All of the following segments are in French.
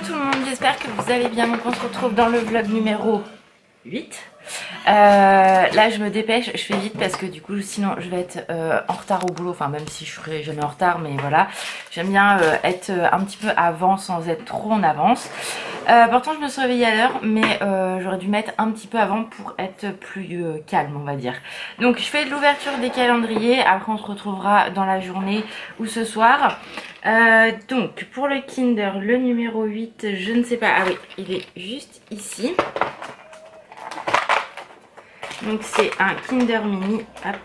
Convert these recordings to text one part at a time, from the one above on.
tout le monde, j'espère que vous allez bien. Donc on se retrouve dans le vlog numéro 8. Là je me dépêche, je fais vite parce que du coup sinon je vais être en retard au boulot. Enfin même si je serai jamais en retard, mais voilà. J'aime bien être un petit peu avant sans être trop en avance. Pourtant je me suis réveillée à l'heure, mais j'aurais dû mettre un petit peu avant pour être plus calme, on va dire. Donc je fais l'ouverture des calendriers, après on se retrouvera dans la journée ou ce soir. Donc pour le Kinder, le numéro 8, je ne sais pas, ah oui, il est juste ici. Donc c'est un Kinder Mini, hop,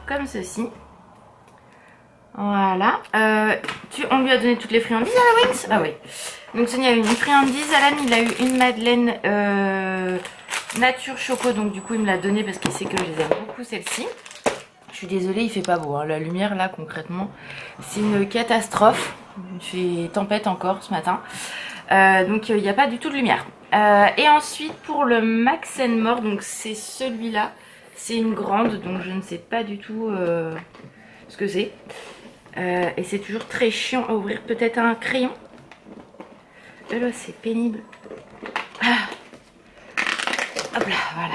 comme ceci. Voilà. On lui a donné toutes les friandises à la Wings. Ah oui. Donc Sonia a eu une friandise, Alan il a eu une madeleine nature choco. Donc du coup il me l'a donnée parce qu'il sait que je les aime beaucoup celle-ci. Je suis désolée, il fait pas beau, hein. La lumière là concrètement c'est une catastrophe. Il fait tempête encore ce matin. Donc il n'y a pas du tout de lumière. Et ensuite pour le Max & More, donc c'est celui-là. C'est une grande, donc je ne sais pas du tout ce que c'est. Et c'est toujours très chiant à ouvrir. Peut-être un crayon. Là c'est pénible. Ah. Hop là, voilà.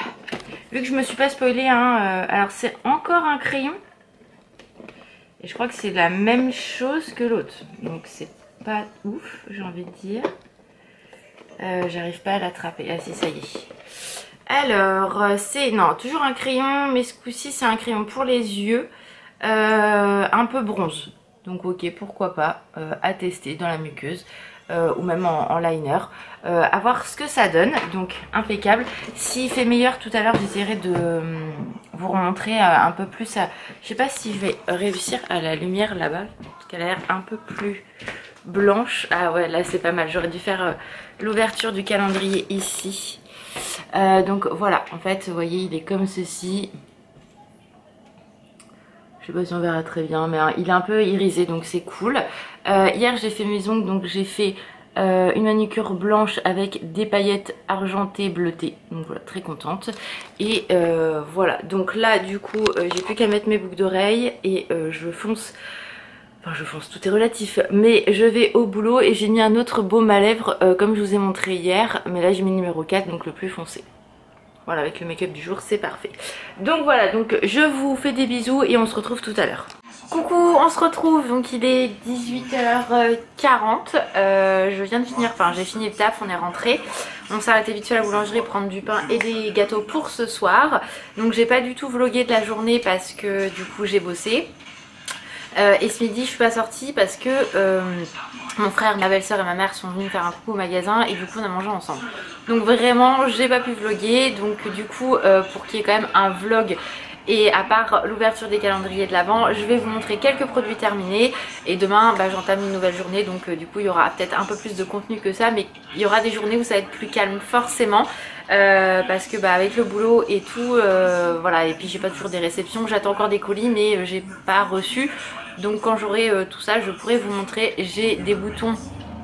Vu que je me suis pas spoilée, hein, alors c'est encore un crayon. Et je crois que c'est la même chose que l'autre. Donc c'est pas ouf, j'ai envie de dire. J'arrive pas à l'attraper. Ah si, ça y est. Alors c'est, non, toujours un crayon, mais ce coup-ci c'est un crayon pour les yeux, un peu bronze. Donc ok, pourquoi pas, à tester dans la muqueuse. Ou même en liner, à voir ce que ça donne. Donc impeccable. S'il fait meilleur tout à l'heure, j'essaierai de vous remontrer un peu plus. Je sais pas si je vais réussir à la lumière là-bas, parce qu'elle a l'air un peu plus blanche. Ah ouais, là c'est pas mal. J'aurais dû faire l'ouverture du calendrier ici. Donc voilà, en fait vous voyez il est comme ceci. Je sais pas si on verra très bien, mais il est un peu irisé, donc c'est cool. Hier j'ai fait mes ongles, donc j'ai fait une manucure blanche avec des paillettes argentées bleutées. Donc voilà, très contente. Et voilà, donc là du coup j'ai plus qu'à mettre mes boucles d'oreilles et je fonce. Enfin je fonce, tout est relatif, mais je vais au boulot et j'ai mis un autre baume à lèvres comme je vous ai montré hier, mais là j'ai mis le numéro 4, donc le plus foncé. Voilà, avec le make-up du jour, c'est parfait. Donc voilà, donc je vous fais des bisous et on se retrouve tout à l'heure. Coucou, on se retrouve, donc il est 18h40. Je viens de finir, enfin j'ai fini le taf, on est rentré. On s'est arrêté vite fait à la boulangerie prendre du pain et des gâteaux pour ce soir. Donc j'ai pas du tout vlogué de la journée parce que du coup j'ai bossé. Et ce midi je suis pas sortie parce que mon frère, ma belle-sœur et ma mère sont venus faire un coucou au magasin et du coup on a mangé ensemble. Donc vraiment j'ai pas pu vlogger, donc du coup pour qu'il y ait quand même un vlog et à part l'ouverture des calendriers de l'Avent, je vais vous montrer quelques produits terminés et demain j'entame une nouvelle journée, donc du coup il y aura peut-être un peu plus de contenu que ça, mais il y aura des journées où ça va être plus calme forcément. Parce que avec le boulot et tout, voilà, et puis j'ai pas toujours des réceptions, j'attends encore des colis mais j'ai pas reçu. Donc quand j'aurai tout ça je pourrai vous montrer. J'ai des boutons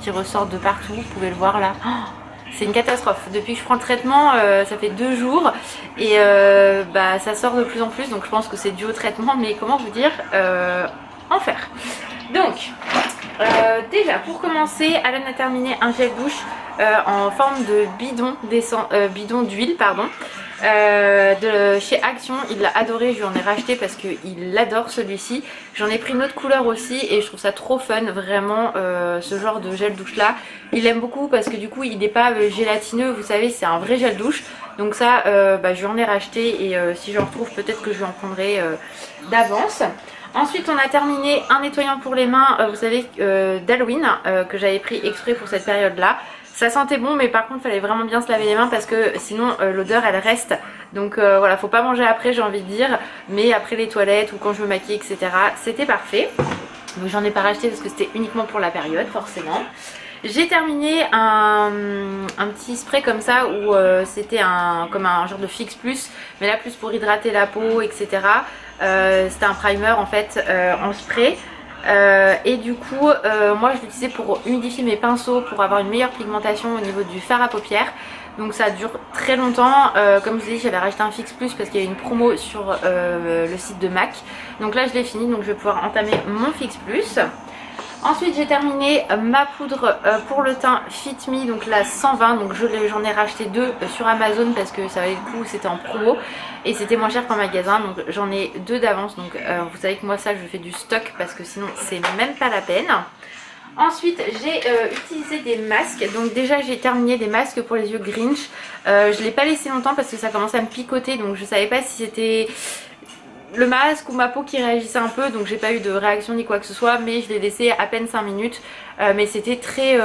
qui ressortent de partout, vous pouvez le voir là. Oh, c'est une catastrophe, depuis que je prends le traitement ça fait 2 jours et ça sort de plus en plus, donc je pense que c'est dû au traitement, mais comment vous dire, enfer. Donc déjà pour commencer, Alan a terminé un gel douche en forme de bidon d'huile, pardon, de chez Action. Il l'a adoré, je lui en ai racheté parce qu'il adore celui-ci. J'en ai pris une autre couleur aussi et je trouve ça trop fun, vraiment, ce genre de gel douche là. Il aime beaucoup parce que du coup il n'est pas gélatineux, vous savez, c'est un vrai gel douche. Donc ça je lui en ai racheté et si j'en retrouve peut-être que je lui en prendrai d'avance. Ensuite on a terminé un nettoyant pour les mains, vous savez, d'Halloween, que j'avais pris exprès pour cette période là. Ça sentait bon, mais par contre il fallait vraiment bien se laver les mains parce que sinon l'odeur elle reste. Donc voilà, faut pas manger après, j'ai envie de dire, mais après les toilettes ou quand je me maquille, etc. c'était parfait. Donc j'en ai pas racheté parce que c'était uniquement pour la période forcément. J'ai terminé un petit spray comme ça où c'était comme un genre de Fix Plus, mais là plus pour hydrater la peau, etc. C'était un primer en fait en spray. Et du coup moi je l'utilisais pour humidifier mes pinceaux, pour avoir une meilleure pigmentation au niveau du fard à paupières. Donc ça dure très longtemps. Comme je vous ai dit, j'avais racheté un Fix Plus parce qu'il y a une promo sur le site de MAC. Donc là je l'ai fini, donc je vais pouvoir entamer mon Fix Plus. Ensuite j'ai terminé ma poudre pour le teint Fit Me, donc la 120, donc j'en ai racheté 2 sur Amazon parce que ça valait le coup, c'était en promo et c'était moins cher qu'en magasin, donc j'en ai 2 d'avance. Donc vous savez que moi ça je fais du stock parce que sinon c'est même pas la peine. Ensuite j'ai utilisé des masques, donc déjà j'ai terminé des masques pour les yeux Grinch. Je l'ai pas laissé longtemps parce que ça commençait à me picoter, donc je savais pas si c'était le masque ou ma peau qui réagissait un peu, donc j'ai pas eu de réaction ni quoi que ce soit, mais je l'ai laissé à peine 5 minutes. Mais c'était très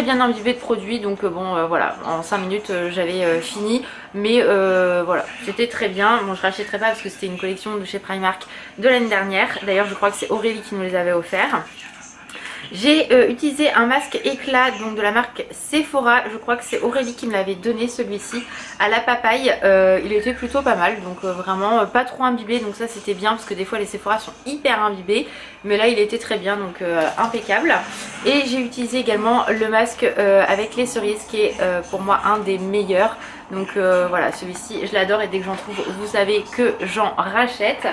bien imbibé de produit, donc bon voilà, en 5 minutes j'avais fini, mais voilà, c'était très bien. Bon, je rachèterai pas parce que c'était une collection de chez Primark de l'année dernière, d'ailleurs je crois que c'est Aurélie qui nous les avait offerts. J'ai utilisé un masque éclat, donc de la marque Sephora, je crois que c'est Aurélie qui me l'avait donné, celui-ci à la papaye. Il était plutôt pas mal, donc vraiment pas trop imbibé, donc ça c'était bien parce que des fois les Sephora sont hyper imbibés, mais là il était très bien, donc impeccable. Et j'ai utilisé également le masque avec les cerises qui est pour moi un des meilleurs, donc voilà, celui-ci je l'adore et dès que j'en trouve vous savez que j'en rachète.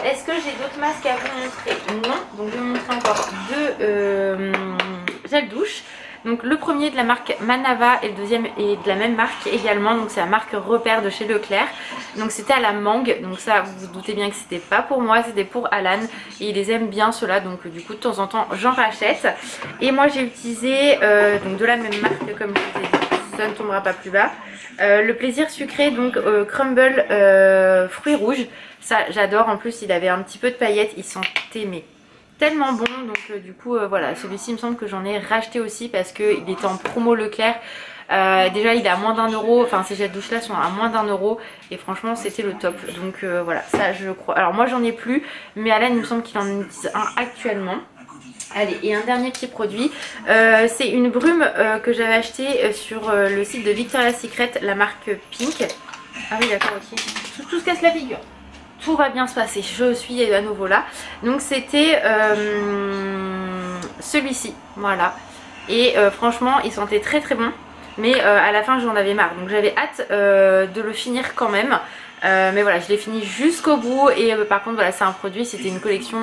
Est-ce que j'ai d'autres masques à vous montrer? Non, donc je vais vous montrer encore 2 gels douche. Donc le premier de la marque Manava et le deuxième est de la même marque également, donc c'est la marque Repère de chez Leclerc. Donc c'était à la mangue, donc ça vous vous doutez bien que c'était pas pour moi, c'était pour Alan et il les aime bien ceux-là, donc du coup de temps en temps j'en rachète. Et moi j'ai utilisé donc de la même marque comme je vous ai dit, ça ne tombera pas plus bas, le plaisir sucré, donc crumble fruits rouges. Ça j'adore, en plus il avait un petit peu de paillettes, il sentait mais tellement bon, donc du coup voilà, celui-ci il me semble que j'en ai racheté aussi parce qu'il était en promo Leclerc. Déjà il est à moins d'1 €, enfin ces gels douche là sont à moins d'1 € et franchement c'était le top, donc voilà, ça je crois. Alors moi j'en ai plus, mais Alan il me semble qu'il en utilise un actuellement. Allez, et un dernier petit produit, c'est une brume que j'avais acheté sur le site de Victoria's Secret, la marque Pink. Ah oui d'accord, ok, tout se casse la figure. Tout va bien se passer, je suis à nouveau là. Donc c'était celui-ci, voilà. Et franchement il sentait très très bon, mais à la fin j'en avais marre, donc j'avais hâte de le finir quand même. Mais voilà, je l'ai fini jusqu'au bout et par contre voilà, c'est un produit, c'était une collection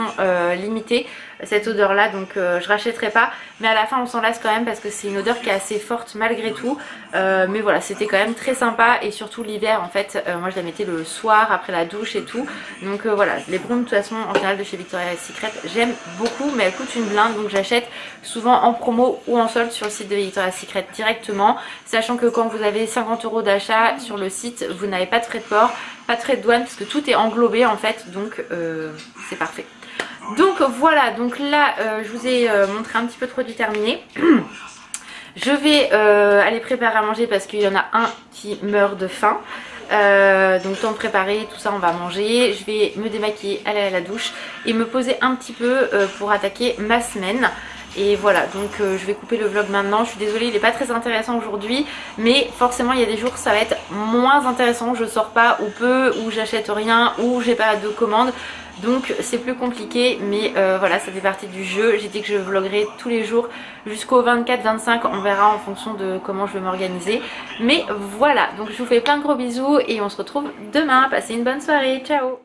limitée cette odeur là, donc je rachèterai pas, mais à la fin on s'en lasse quand même parce que c'est une odeur qui est assez forte malgré tout. Mais voilà, c'était quand même très sympa et surtout l'hiver en fait, moi je la mettais le soir après la douche et tout, donc voilà, les brumes de toute façon en général de chez Victoria's Secret j'aime beaucoup, mais elles coûtent une blinde, donc j'achète souvent en promo ou en solde sur le site de Victoria's Secret directement, sachant que quand vous avez 50 € d'achat sur le site, vous n'avez pas de frais de port, pas de frais de douane parce que tout est englobé en fait, donc c'est parfait. Donc voilà, donc là je vous ai montré un petit peu de produits terminés. Je vais aller préparer à manger parce qu'il y en a un qui meurt de faim. Donc temps de préparer, tout ça on va manger. Je vais me démaquiller, aller à la douche et me poser un petit peu pour attaquer ma semaine. Et voilà, donc je vais couper le vlog maintenant. Je suis désolée, il n'est pas très intéressant aujourd'hui, mais forcément il y a des jours ça va être moins intéressant. Je sors pas ou peu, ou j'achète rien, ou j'ai pas de commande. Donc c'est plus compliqué, mais voilà, ça fait partie du jeu. J'ai dit que je vloguerai tous les jours jusqu'au 24-25, on verra en fonction de comment je vais m'organiser. Mais voilà, donc je vous fais plein de gros bisous et on se retrouve demain. Passez une bonne soirée, ciao.